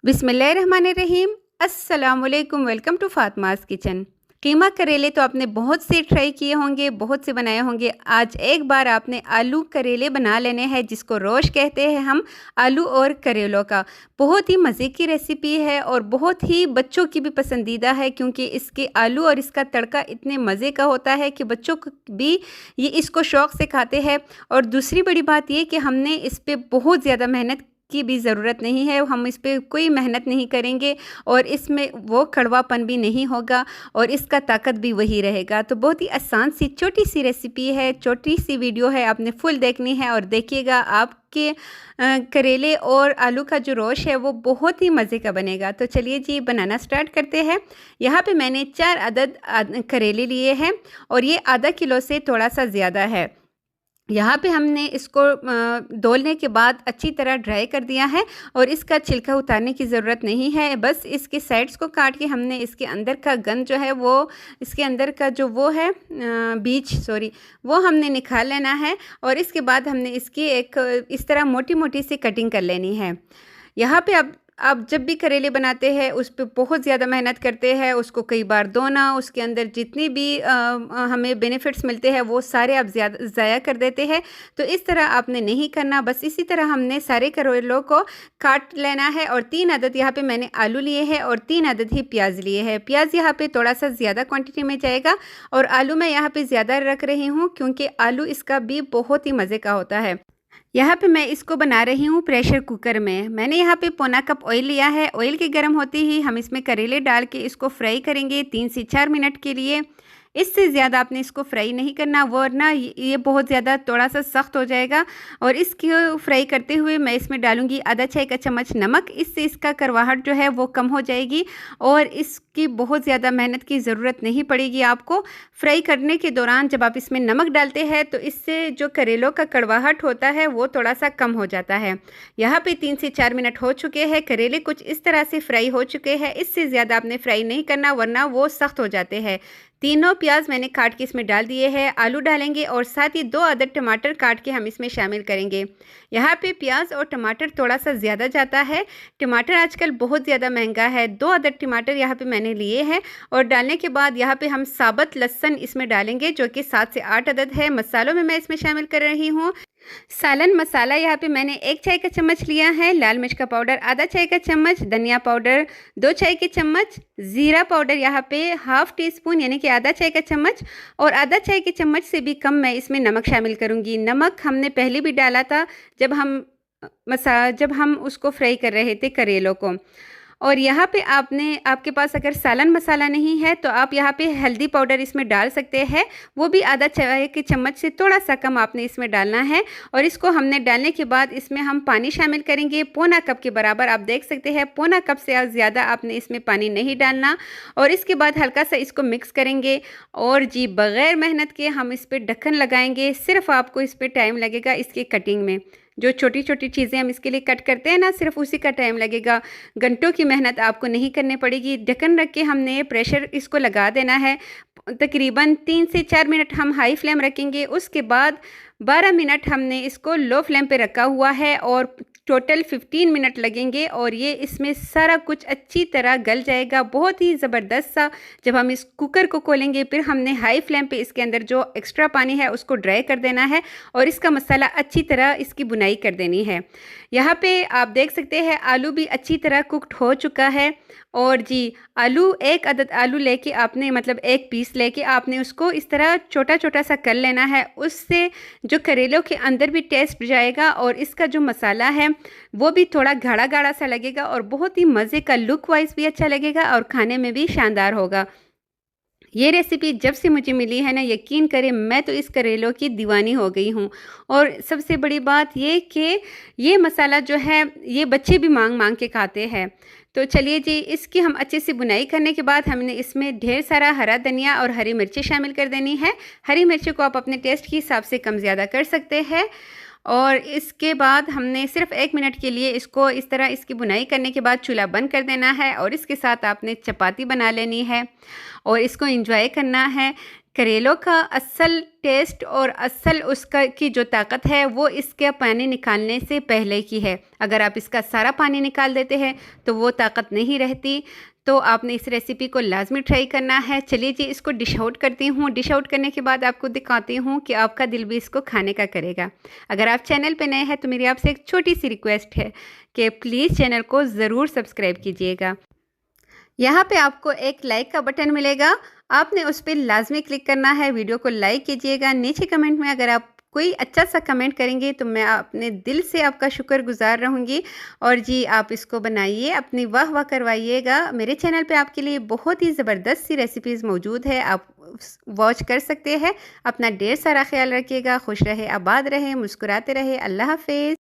बिस्मिल्लाहिर्रहमानिर्रहीम। अस्सलामुअलैकुम। Welcome to Fatima's kitchen. Keema करेले तो आपने बहुत से ट्राई किए होंगे, बहुत से बनाए होंगे। आज एक बार आपने आलू करेले बना लेने हैं, जिसको रोश कहते हैं हम, आलू और करेलों का। बहुत ही मज़े की रेसिपी है और बहुत ही बच्चों की भी पसंदीदा है, क्योंकि इसके आलू और इसका तड़का इतने मज़े का होता है कि बच्चों को भी ये इसको शौक़ से खाते हैं। और दूसरी बड़ी बात ये कि हमने इस पर बहुत ज़्यादा मेहनत की भी ज़रूरत नहीं है, हम इस पे कोई मेहनत नहीं करेंगे और इसमें वो कड़वापन भी नहीं होगा और इसका ताकत भी वही रहेगा। तो बहुत ही आसान सी छोटी सी रेसिपी है, छोटी सी वीडियो है, आपने फुल देखनी है और देखिएगा आपके करेले और आलू का जो रोश है वो बहुत ही मज़े का बनेगा। तो चलिए जी बनाना स्टार्ट करते हैं। यहाँ पे मैंने 4 अदद करेले लिए हैं और ये आधा किलो से थोड़ा सा ज़्यादा है। यहाँ पे हमने इसको धोने के बाद अच्छी तरह ड्राई कर दिया है और इसका छिलका उतारने की ज़रूरत नहीं है। बस इसके साइड्स को काट के हमने इसके अंदर का गंद जो है वो, इसके अंदर का जो वो है बीज वो हमने निकाल लेना है। और इसके बाद हमने इसकी एक इस तरह मोटी मोटी सी कटिंग कर लेनी है। यहाँ पे अब आप जब भी करेले बनाते हैं उस पर बहुत ज़्यादा मेहनत करते हैं, उसको कई बार धोना, उसके अंदर जितनी भी हमें बेनिफिट्स मिलते हैं वो सारे आप ज़ाया कर देते हैं। तो इस तरह आपने नहीं करना। बस इसी तरह हमने सारे करेलों को काट लेना है। और 3 अदद यहाँ पे मैंने आलू लिए हैं और 3 अदद ही प्याज लिए हैं। प्याज यहाँ पे थोड़ा सा ज़्यादा क्वान्टिटी में जाएगा और आलू मैं यहाँ पे ज़्यादा रख रही हूँ, क्योंकि आलू इसका भी बहुत ही मज़े का होता है। यहाँ पे मैं इसको बना रही हूँ प्रेशर कुकर में। मैंने यहाँ पे पौना कप ऑयल लिया है। ऑयल के गर्म होते ही हम इसमें करेले डाल के इसको फ्राई करेंगे 3 से 4 मिनट के लिए। इससे ज़्यादा आपने इसको फ्राई नहीं करना, वरना ये बहुत ज़्यादा थोड़ा सा सख्त हो जाएगा। और इसको फ्राई करते हुए मैं इसमें डालूँगी आधा चाय का चम्मच नमक। इससे इसका करवाहट जो है वो कम हो जाएगी और इसकी बहुत ज़्यादा मेहनत की ज़रूरत नहीं पड़ेगी आपको। फ्राई करने के दौरान जब आप इसमें नमक डालते हैं तो इससे जो करेलों का कड़वाहट होता है वो थोड़ा सा कम हो जाता है। यहाँ पे 3 से 4 मिनट हो चुके हैं, करेले कुछ इस तरह से फ्राई हो चुके हैं। इससे ज़्यादा आपने फ्राई नहीं करना, वरना वो सख्त हो जाते हैं। तीनों प्याज मैंने काट के इसमें डाल दिए हैं। आलू डालेंगे और साथ ही 2 अदद टमाटर काट के हम इसमें शामिल करेंगे। यहाँ पे प्याज और टमाटर थोड़ा सा ज़्यादा जाता है। टमाटर आजकल बहुत ज़्यादा महंगा है। 2 अदद टमाटर यहाँ पे मैंने लिए हैं और डालने के बाद यहाँ पे हम साबुत लहसुन इसमें डालेंगे, जो कि 7 से 8 अदद है। मसालों में मैं इसमें शामिल कर रही हूँ सालन मसाला। यहाँ पे मैंने 1 चाय का चम्मच लिया है लाल मिर्च का पाउडर, आधा चाय का चम्मच धनिया पाउडर, 2 चाय के चम्मच ज़ीरा पाउडर, यहाँ पे हाफ़ टी स्पून यानी कि आधा चाय का चम्मच, और आधा चाय के चम्मच से भी कम मैं इसमें नमक शामिल करूँगी। नमक हमने पहले भी डाला था जब हम उसको फ्राई कर रहे थे करेलों को। और यहाँ पे आपके पास अगर सालन मसाला नहीं है तो आप यहाँ पे हल्दी पाउडर इसमें डाल सकते हैं, वो भी आधा चाय के चम्मच से थोड़ा सा कम आपने इसमें डालना है। और इसको हमने डालने के बाद इसमें हम पानी शामिल करेंगे पौना कप के बराबर। आप देख सकते हैं पौना कप से ज़्यादा आपने इसमें पानी नहीं डालना। और इसके बाद हल्का सा इसको मिक्स करेंगे और जी बग़ैर मेहनत के हम इस पर ढक्कन लगाएंगे। सिर्फ आपको इस पर टाइम लगेगा इसकी कटिंग में, जो छोटी छोटी चीज़ें हम इसके लिए कट करते हैं ना, सिर्फ उसी का टाइम लगेगा। घंटों की मेहनत आपको नहीं करनी पड़ेगी। ढक्कन रख के हमने प्रेशर इसको लगा देना है। तकरीबन 3 से 4 मिनट हम हाई फ्लेम रखेंगे। उसके बाद 12 मिनट हमने इसको लो फ्लेम पे रखा हुआ है और टोटल 15 मिनट लगेंगे और ये इसमें सारा कुछ अच्छी तरह गल जाएगा, बहुत ही ज़बरदस्त सा। जब हम इस कुकर को खोलेंगे फिर हमने हाई फ्लेम पे इसके अंदर जो एक्स्ट्रा पानी है उसको ड्राई कर देना है और इसका मसाला अच्छी तरह इसकी बुनाई कर देनी है। यहाँ पे आप देख सकते हैं आलू भी अच्छी तरह कुकड हो चुका है। और जी 1 अदद आलू लेके आपने, मतलब 1 पीस लेके आपने उसको इस तरह छोटा छोटा सा कर लेना है। उससे जो करेलों के अंदर भी टेस्ट जाएगा और इसका जो मसाला है वो भी थोड़ा गाढ़ा गाढ़ा सा लगेगा और बहुत ही मज़े का, लुक वाइज भी अच्छा लगेगा और खाने में भी शानदार होगा। ये रेसिपी जब से मुझे मिली है ना, यकीन करें मैं तो इस करेलों की दीवानी हो गई हूँ। और सबसे बड़ी बात ये कि ये मसाला जो है ये बच्चे भी मांग मांग के खाते हैं। तो चलिए जी, इसकी हम अच्छे से बुनाई करने के बाद हमने इसमें ढेर सारा हरा धनिया और हरी मिर्ची शामिल कर देनी है। हरी मिर्ची को आप अपने टेस्ट के हिसाब से कम ज़्यादा कर सकते हैं। और इसके बाद हमने सिर्फ 1 मिनट के लिए इसको इस तरह इसकी बुनाई करने के बाद चूल्हा बंद कर देना है और इसके साथ आपने चपाती बना लेनी है और इसको एंजॉय करना है। करेलों का असल टेस्ट और असल उसका की जो ताकत है वो इसके पानी निकालने से पहले की है। अगर आप इसका सारा पानी निकाल देते हैं तो वो ताकत नहीं रहती। तो आपने इस रेसिपी को लाजमी ट्राई करना है। चलिए जी, इसको डिश आउट करती हूँ। डिश आउट करने के बाद आपको दिखाती हूँ कि आपका दिल भी इसको खाने का करेगा। अगर आप चैनल पे नए हैं तो मेरी आपसे एक छोटी सी रिक्वेस्ट है कि प्लीज़ चैनल को ज़रूर सब्सक्राइब कीजिएगा। यहाँ पे आपको एक लाइक का बटन मिलेगा, आपने उस पर लाजमी क्लिक करना है। वीडियो को लाइक कीजिएगा। नीचे कमेंट में अगर आप कोई अच्छा सा कमेंट करेंगे तो मैं अपने दिल से आपका शुक्रगुजार रहूँगी। और जी, आप इसको बनाइए, अपनी वाह वाह करवाइएगा। मेरे चैनल पे आपके लिए बहुत ही ज़बरदस्त सी रेसिपीज़ मौजूद है, आप वॉच कर सकते हैं। अपना ढेर सारा ख्याल रखिएगा। खुश रहे, आबाद रहे, मुस्कुराते रहे। अल्लाह हाफिज़।